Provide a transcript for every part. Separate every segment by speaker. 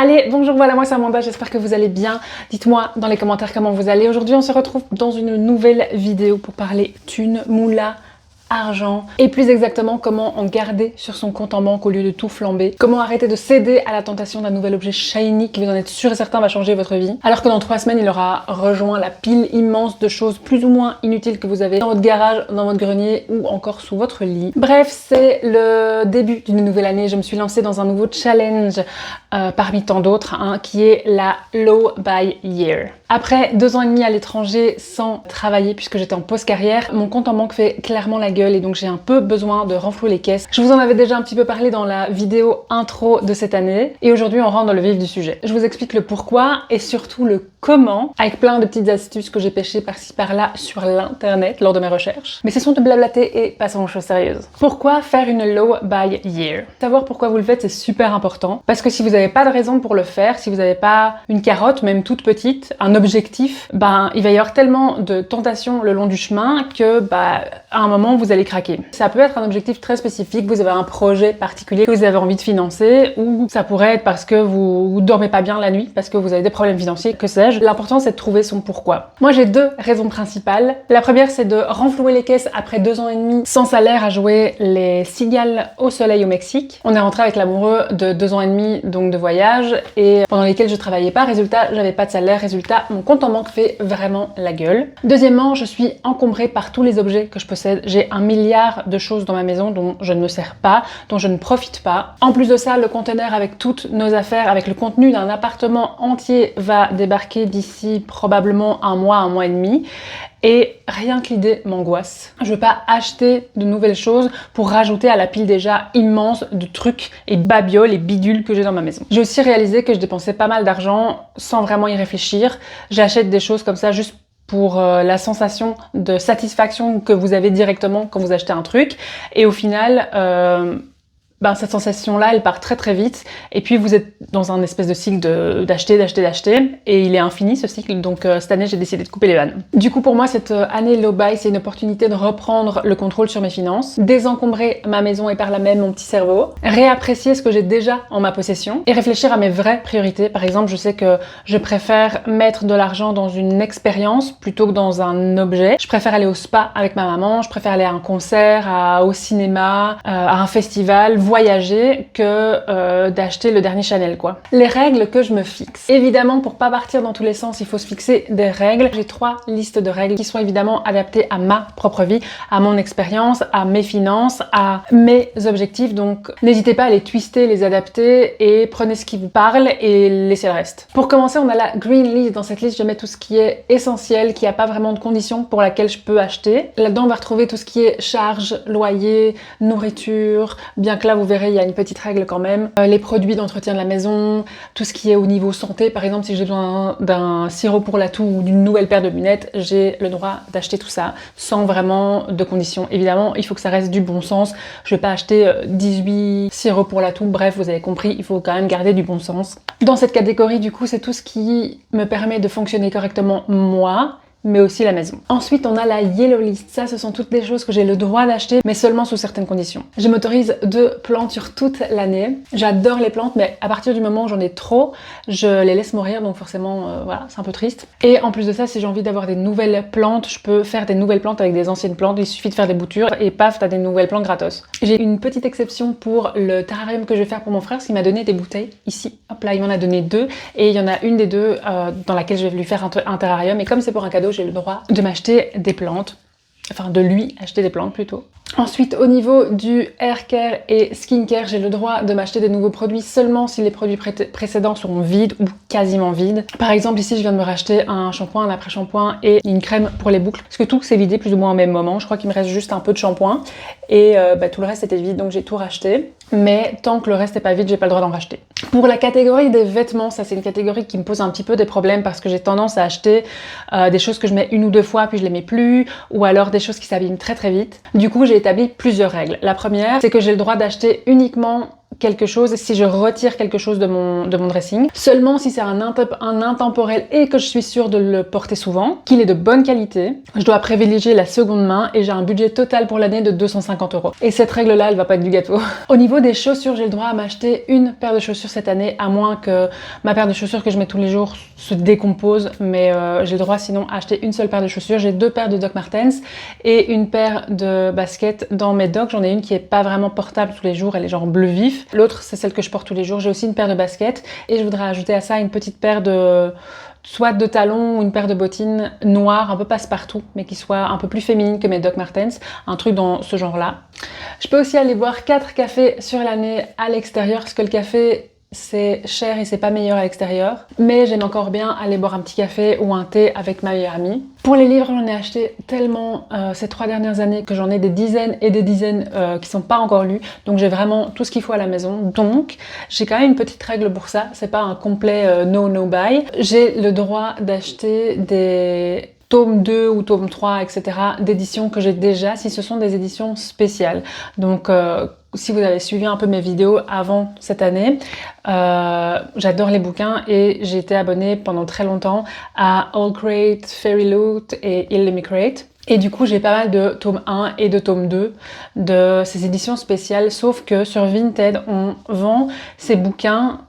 Speaker 1: Allez, bonjour, voilà, moi c'est Amanda, j'espère que vous allez bien. Dites-moi dans les commentaires comment vous allez. Aujourd'hui, on se retrouve dans une nouvelle vidéo pour parler thunes, moula, argent et plus exactement comment en garder sur son compte en banque au lieu de tout flamber. Comment arrêter de céder à la tentation d'un nouvel objet shiny qui vous en êtes sûr et certain va changer votre vie. Alors que dans 3 semaines, il aura rejoint la pile immense de choses plus ou moins inutiles que vous avez dans votre garage, dans votre grenier ou encore sous votre lit. Bref, c'est le début d'une nouvelle année. Je me suis lancée dans un nouveau challenge parmi tant d'autres qui est la Low Buy Year. Après 2 ans et demi à l'étranger sans travailler puisque j'étais en pause carrière, mon compte en banque fait clairement la gueule et donc j'ai un peu besoin de renflouer les caisses. Je vous en avais déjà un petit peu parlé dans la vidéo intro de cette année et aujourd'hui on rentre dans le vif du sujet. Je vous explique le pourquoi et surtout le comment avec plein de petites astuces que j'ai pêchées par-ci par-là sur l'internet lors de mes recherches. Mais cessons de blablater et passons aux choses sérieuses. Pourquoi faire une Low Buy Year? Savoir pourquoi vous le faites c'est super important parce que si vous n'avez pas de raison pour le faire, si vous n'avez pas une carotte même toute petite, un objectif, il va y avoir tellement de tentations le long du chemin que à un moment vous allez craquer. Ça peut être un objectif très spécifique, vous avez un projet particulier que vous avez envie de financer ou ça pourrait être parce que vous dormez pas bien la nuit, parce que vous avez des problèmes financiers, que sais-je. L'important c'est de trouver son pourquoi. Moi j'ai 2 raisons principales. La première c'est de renflouer les caisses après 2 ans et demi sans salaire à jouer les cigales au soleil au Mexique. On est rentré avec l'amoureux de 2 ans et demi donc de voyage et pendant lesquels je travaillais pas, résultat j'avais pas de salaire, résultat mon compte en banque fait vraiment la gueule. Deuxièmement, je suis encombrée par tous les objets que je possède. J'ai 1 milliard de choses dans ma maison dont je ne me sers pas, dont je ne profite pas. En plus de ça, le conteneur avec toutes nos affaires, avec le contenu d'un appartement entier va débarquer d'ici probablement 1 mois et demi. Et rien que l'idée m'angoisse. Je veux pas acheter de nouvelles choses pour rajouter à la pile déjà immense de trucs et babioles et bidules que j'ai dans ma maison. J'ai aussi réalisé que je dépensais pas mal d'argent sans vraiment y réfléchir. J'achète des choses comme ça juste pour la sensation de satisfaction que vous avez directement quand vous achetez un truc. Et au final, cette sensation-là, elle part très très vite et puis vous êtes dans un espèce de cycle d'acheter et il est infini ce cycle, donc cette année j'ai décidé de couper les vannes. Du coup pour moi cette année low buy c'est une opportunité de reprendre le contrôle sur mes finances, désencombrer ma maison et par là même mon petit cerveau, réapprécier ce que j'ai déjà en ma possession et réfléchir à mes vraies priorités. Par exemple je sais que je préfère mettre de l'argent dans une expérience plutôt que dans un objet, je préfère aller au spa avec ma maman, je préfère aller à un concert, au cinéma, à un festival, voyager que d'acheter le dernier Chanel quoi. Les règles que je me fixe. Évidemment pour pas partir dans tous les sens il faut se fixer des règles. J'ai 3 listes de règles qui sont évidemment adaptées à ma propre vie, à mon expérience, à mes finances, à mes objectifs, donc n'hésitez pas à les twister, les adapter et prenez ce qui vous parle et laissez le reste. Pour commencer on a la green list. Dans cette liste je mets tout ce qui est essentiel, qui a pas vraiment de conditions pour laquelle je peux acheter. Là-dedans on va retrouver tout ce qui est charges, loyer, nourriture, bien que là vous verrez, il y a une petite règle quand même. Les produits d'entretien de la maison, tout ce qui est au niveau santé, par exemple si j'ai besoin d'un sirop pour la toux ou d'une nouvelle paire de lunettes, j'ai le droit d'acheter tout ça sans vraiment de conditions. Évidemment, il faut que ça reste du bon sens. Je vais pas acheter 18 sirops pour la toux, bref, vous avez compris, il faut quand même garder du bon sens. Dans cette catégorie, du coup, c'est tout ce qui me permet de fonctionner correctement moi, mais aussi la maison. Ensuite, on a la yellow list. Ça, ce sont toutes les choses que j'ai le droit d'acheter, mais seulement sous certaines conditions. Je m'autorise 2 plantes sur toute l'année. J'adore les plantes, mais à partir du moment où j'en ai trop, je les laisse mourir, donc forcément, voilà, c'est un peu triste. Et en plus de ça, si j'ai envie d'avoir des nouvelles plantes, je peux faire des nouvelles plantes avec des anciennes plantes. Il suffit de faire des boutures et paf, t'as des nouvelles plantes gratos. J'ai une petite exception pour le terrarium que je vais faire pour mon frère, parce qu'il m'a donné des bouteilles ici. Hop là, il m'en a donné 2, et il y en a une des 2 dans laquelle je vais lui faire un terrarium. Et comme c'est pour un cadeau, j'ai le droit de m'acheter des plantes, enfin de lui acheter des plantes plutôt. Ensuite, au niveau du hair care et skincare, j'ai le droit de m'acheter des nouveaux produits seulement si les produits précédents seront vides ou quasiment vides. Par exemple, ici, je viens de me racheter un shampoing, un après-shampoing et une crème pour les boucles. Parce que tout s'est vidé plus ou moins au même moment. Je crois qu'il me reste juste un peu de shampoing et tout le reste était vide, donc j'ai tout racheté. Mais tant que le reste n'est pas vide, j'ai pas le droit d'en racheter. Pour la catégorie des vêtements, ça c'est une catégorie qui me pose un petit peu des problèmes parce que j'ai tendance à acheter des choses que je mets 1 ou 2 fois puis je les mets plus, ou alors des choses qui s'abîment très très vite. Du coup, j'ai établi plusieurs règles. La première, c'est que j'ai le droit d'acheter uniquement quelque chose, si je retire quelque chose de mon dressing. Seulement si c'est un intemporel et que je suis sûre de le porter souvent, qu'il est de bonne qualité, je dois privilégier la seconde main et j'ai un budget total pour l'année de 250 €. Et cette règle-là, elle va pas être du gâteau. Au niveau des chaussures, j'ai le droit à m'acheter une paire de chaussures cette année, à moins que ma paire de chaussures que je mets tous les jours se décompose, mais j'ai le droit sinon à acheter une seule paire de chaussures. J'ai 2 paires de Doc Martens et une paire de baskets dans mes Doc. J'en ai une qui est pas vraiment portable tous les jours, elle est genre bleu vif. L'autre, c'est celle que je porte tous les jours. J'ai aussi une paire de baskets et je voudrais ajouter à ça une petite paire de soit de talons ou une paire de bottines noires, un peu passe-partout, mais qui soit un peu plus féminine que mes Doc Martens, un truc dans ce genre-là. Je peux aussi aller boire 4 cafés sur l'année à l'extérieur, parce que le café, c'est cher et c'est pas meilleur à l'extérieur. Mais j'aime encore bien aller boire un petit café ou un thé avec ma meilleure amie. Pour les livres, j'en ai acheté tellement ces 3 dernières années que j'en ai des dizaines et des dizaines qui sont pas encore lus. Donc j'ai vraiment tout ce qu'il faut à la maison. Donc j'ai quand même une petite règle pour ça. C'est pas un complet no buy. J'ai le droit d'acheter des tome 2 ou tome 3, etc. d'éditions que j'ai déjà, si ce sont des éditions spéciales. Donc si vous avez suivi un peu mes vidéos avant cette année, j'adore les bouquins et j'ai été abonnée pendant très longtemps à All Crate, Fairy Loot et Illimicrate. Et du coup, j'ai pas mal de tome 1 et de tome 2 de ces éditions spéciales, sauf que sur Vinted, on vend ces bouquins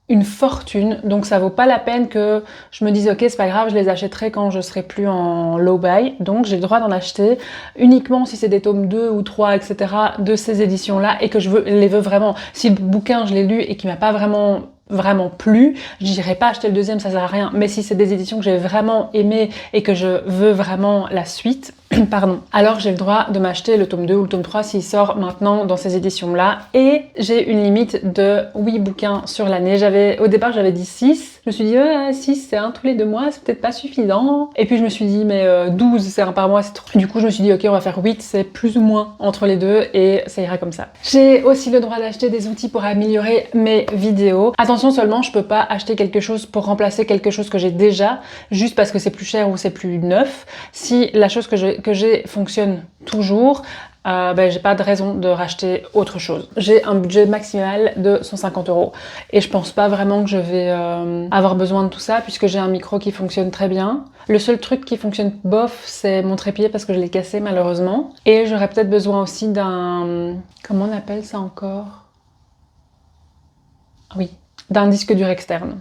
Speaker 1: une fortune, donc ça vaut pas la peine que je me dise ok c'est pas grave, je les achèterai quand je serai plus en low buy. Donc j'ai le droit d'en acheter uniquement si c'est des tomes 2 ou 3 etc. de ces éditions là et que je les veux vraiment. Si le bouquin je l'ai lu et qu'il m'a pas vraiment plu, j'irai pas acheter le deuxième, ça sert à rien. Mais si c'est des éditions que j'ai vraiment aimées et que je veux vraiment la suite, pardon, alors j'ai le droit de m'acheter le tome 2 ou le tome 3 s'il sort maintenant dans ces éditions-là. Et j'ai une limite de 8 bouquins sur l'année. Au départ, j'avais dit 6. Je me suis dit, 6, c'est un tous les 2 mois, c'est peut-être pas suffisant. Et puis je me suis dit, mais 12, c'est un par mois, c'est trop. Du coup, je me suis dit, ok, on va faire 8, c'est plus ou moins entre les deux et ça ira comme ça. J'ai aussi le droit d'acheter des outils pour améliorer mes vidéos. Attention seulement, je peux pas acheter quelque chose pour remplacer quelque chose que j'ai déjà, juste parce que c'est plus cher ou c'est plus neuf. Si la chose que j'ai fonctionne toujours, j'ai pas de raison de racheter autre chose. J'ai un budget maximal de 150 € et je pense pas vraiment que je vais avoir besoin de tout ça puisque j'ai un micro qui fonctionne très bien. Le seul truc qui fonctionne bof, c'est mon trépied parce que je l'ai cassé malheureusement. Et j'aurais peut-être besoin aussi d'un... Comment on appelle ça encore ? Oui, d'un disque dur externe.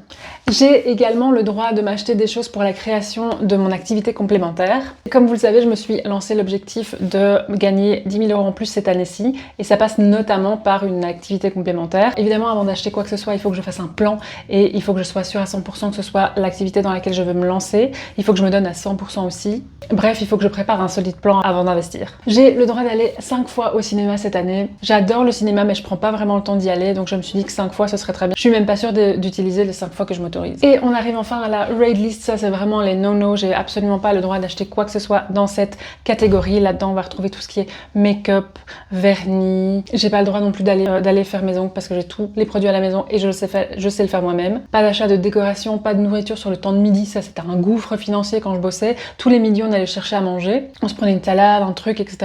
Speaker 1: J'ai également le droit de m'acheter des choses pour la création de mon activité complémentaire. Comme vous le savez, je me suis lancé l'objectif de gagner 10 000 € en plus cette année-ci et ça passe notamment par une activité complémentaire. Évidemment, avant d'acheter quoi que ce soit, il faut que je fasse un plan et il faut que je sois sûre à 100% que ce soit l'activité dans laquelle je veux me lancer. Il faut que je me donne à 100% aussi. Bref, il faut que je prépare un solide plan avant d'investir. J'ai le droit d'aller 5 fois au cinéma cette année. J'adore le cinéma mais je prends pas vraiment le temps d'y aller, donc je me suis dit que 5 fois ce serait très bien. Je suis même pas sûre d'utiliser les 5 fois que je m'autorise. Et on arrive enfin à la raid list, ça c'est vraiment les no-no, j'ai absolument pas le droit d'acheter quoi que ce soit dans cette catégorie. Là-dedans on va retrouver tout ce qui est make-up, vernis, j'ai pas le droit non plus d'aller faire mes ongles parce que j'ai tous les produits à la maison et je sais le faire moi-même. Pas d'achat de décoration, pas de nourriture sur le temps de midi, ça c'était un gouffre financier quand je bossais. Tous les midis on allait chercher à manger, on se prenait une salade, un truc, etc.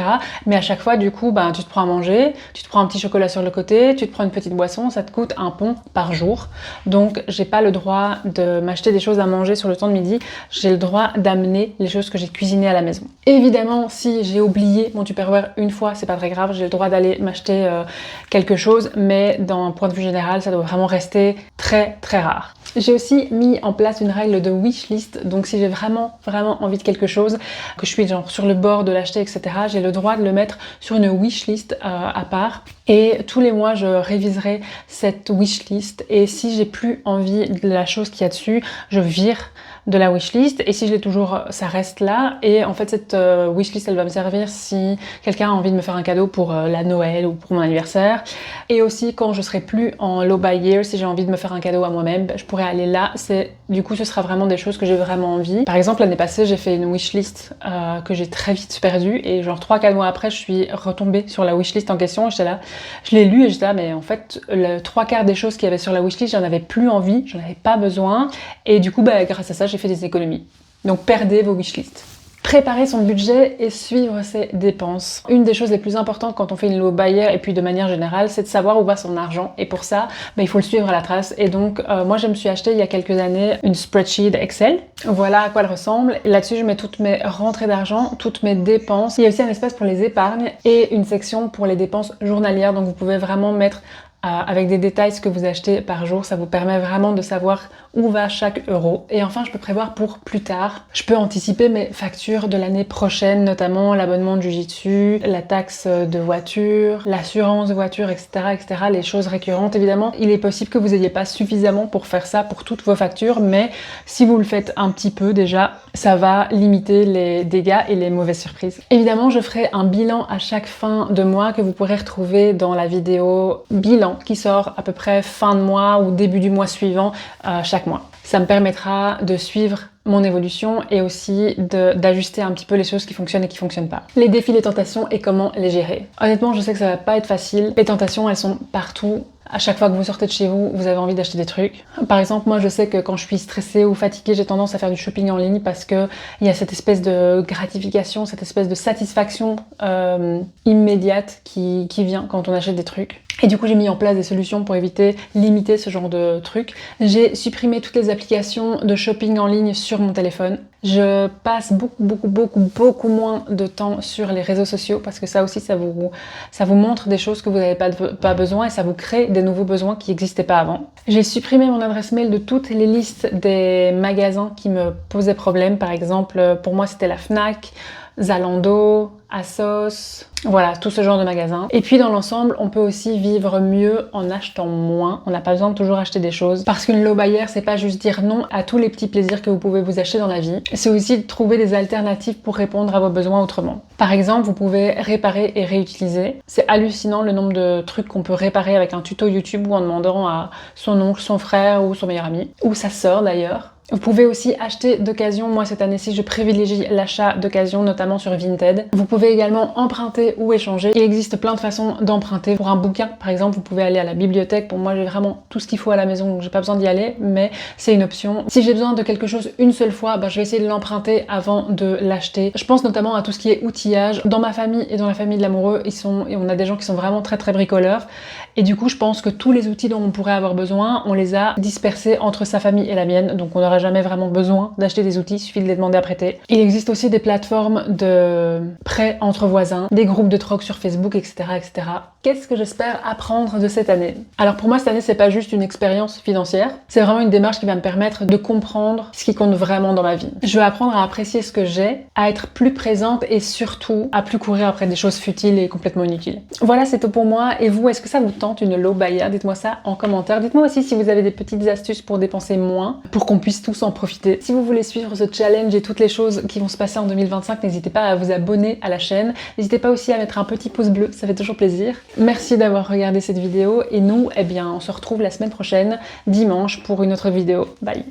Speaker 1: Mais à chaque fois du coup, tu te prends à manger, tu te prends un petit chocolat sur le côté, tu te prends une petite boisson, ça te coûte un pont par jour. Donc j'ai pas le droit de m'acheter des choses à manger sur le temps de midi, j'ai le droit d'amener les choses que j'ai cuisinées à la maison. Évidemment, si j'ai oublié mon Tupperware une fois, c'est pas très grave, j'ai le droit d'aller m'acheter quelque chose, mais d'un point de vue général, ça doit vraiment rester très très rare. J'ai aussi mis en place une règle de wishlist, donc si j'ai vraiment envie de quelque chose, que je suis genre sur le bord de l'acheter, etc., j'ai le droit de le mettre sur une wishlist à part. Et tous les mois, je réviserai cette wishlist et si j'ai plus envie de la chose qu'il y a dessus, je vire de la wishlist et si je l'ai toujours, ça reste là. Et en fait, cette wishlist, elle va me servir si quelqu'un a envie de me faire un cadeau pour la Noël ou pour mon anniversaire. Et aussi quand je serai plus en low buy year, si j'ai envie de me faire un cadeau à moi-même, je pourrais aller là. Du coup, ce sera vraiment des choses que j'ai vraiment envie. Par exemple, l'année passée, j'ai fait une wishlist que j'ai très vite perdue et genre 3-4 mois après, je suis retombée sur la wishlist en question et j'étais là, je l'ai lu et j'étais là, mais en fait, le 3/4 des choses qu'il y avait sur la wishlist, j'en avais plus envie, j'en avais pas besoin et du coup, grâce à ça, j'ai fait des économies. Donc perdez vos wishlists. Préparer son budget et suivre ses dépenses. Une des choses les plus importantes quand on fait une low buyer et puis de manière générale, c'est de savoir où va son argent. Et pour ça, il faut le suivre à la trace. Et donc, moi, je me suis acheté il y a quelques années une spreadsheet Excel. Voilà à quoi elle ressemble. Là-dessus, je mets toutes mes rentrées d'argent, toutes mes dépenses. Il y a aussi un espace pour les épargnes et une section pour les dépenses journalières. Donc, vous pouvez vraiment mettre avec des détails ce que vous achetez par jour. Ça vous permet vraiment de savoir où va chaque euro. Et enfin, je peux prévoir pour plus tard. Je peux anticiper mes factures de l'année prochaine, notamment l'abonnement de Jiu-Jitsu, la taxe de voiture, l'assurance de voiture, etc., etc., les choses récurrentes. Évidemment, il est possible que vous n'ayez pas suffisamment pour faire ça pour toutes vos factures, mais si vous le faites un petit peu déjà, ça va limiter les dégâts et les mauvaises surprises. Évidemment, je ferai un bilan à chaque fin de mois que vous pourrez retrouver dans la vidéo bilan qui sort à peu près fin de mois ou début du mois suivant chaque mois. Ça me permettra de suivre mon évolution et aussi d'ajuster un petit peu les choses qui fonctionnent et qui fonctionnent pas. Les défis, les tentations et comment les gérer. Honnêtement, je sais que ça va pas être facile. Les tentations, elles sont partout. À chaque fois que vous sortez de chez vous, vous avez envie d'acheter des trucs. Par exemple, moi je sais que quand je suis stressée ou fatiguée, j'ai tendance à faire du shopping en ligne parce que il y a cette espèce de gratification, cette espèce de satisfaction immédiate qui vient quand on achète des trucs. Et du coup, j'ai mis en place des solutions pour limiter ce genre de trucs. J'ai supprimé toutes les applications de shopping en ligne sur mon téléphone. Je passe beaucoup moins de temps sur les réseaux sociaux parce que ça aussi, ça vous montre des choses que vous n'avez pas besoin et ça vous crée des nouveaux besoins qui n'existaient pas avant. J'ai supprimé mon adresse mail de toutes les listes des magasins qui me posaient problème. Par exemple, pour moi, c'était la Fnac, Zalando, ASOS, voilà, tout ce genre de magasins. Et puis dans l'ensemble, on peut aussi vivre mieux en achetant moins. On n'a pas besoin de toujours acheter des choses. Parce qu'une low buyer, c'est pas juste dire non à tous les petits plaisirs que vous pouvez vous acheter dans la vie. C'est aussi de trouver des alternatives pour répondre à vos besoins autrement. Par exemple, vous pouvez réparer et réutiliser. C'est hallucinant le nombre de trucs qu'on peut réparer avec un tuto YouTube ou en demandant à son oncle, son frère ou son meilleur ami. Ou sa sœur d'ailleurs. Vous pouvez aussi acheter d'occasion. Moi, cette année-ci, je privilégie l'achat d'occasion, notamment sur Vinted. Vous pouvez également emprunter ou échanger. Il existe plein de façons d'emprunter. Pour un bouquin, par exemple, vous pouvez aller à la bibliothèque. Pour moi, j'ai vraiment tout ce qu'il faut à la maison, donc j'ai pas besoin d'y aller, mais c'est une option. Si j'ai besoin de quelque chose une seule fois, je vais essayer de l'emprunter avant de l'acheter. Je pense notamment à tout ce qui est outillage. Dans ma famille et dans la famille de l'amoureux, et on a des gens qui sont vraiment très bricoleurs. Et du coup, je pense que tous les outils dont on pourrait avoir besoin, on les a dispersés entre sa famille et la mienne, donc on n'aura jamais vraiment besoin d'acheter des outils, il suffit de les demander à prêter. Il existe aussi des plateformes de prêt entre voisins, des groupes de troc sur Facebook, etc., etc. Qu'est-ce que j'espère apprendre de cette année? Alors pour moi, cette année, c'est pas juste une expérience financière, c'est vraiment une démarche qui va me permettre de comprendre ce qui compte vraiment dans ma vie. Je vais apprendre à apprécier ce que j'ai, à être plus présente et surtout à plus courir après des choses futiles et complètement inutiles. Voilà, c'est tout pour moi. Et vous, est-ce que ça vous tente une low buyer? Dites-moi ça en commentaire. Dites-moi aussi si vous avez des petites astuces pour dépenser moins, pour qu'on puisse tous en profiter. Si vous voulez suivre ce challenge et toutes les choses qui vont se passer en 2025, n'hésitez pas à vous abonner à la chaîne. N'hésitez pas aussi à mettre un petit pouce bleu, ça fait toujours plaisir. Merci d'avoir regardé cette vidéo et nous, on se retrouve la semaine prochaine, dimanche, pour une autre vidéo. Bye!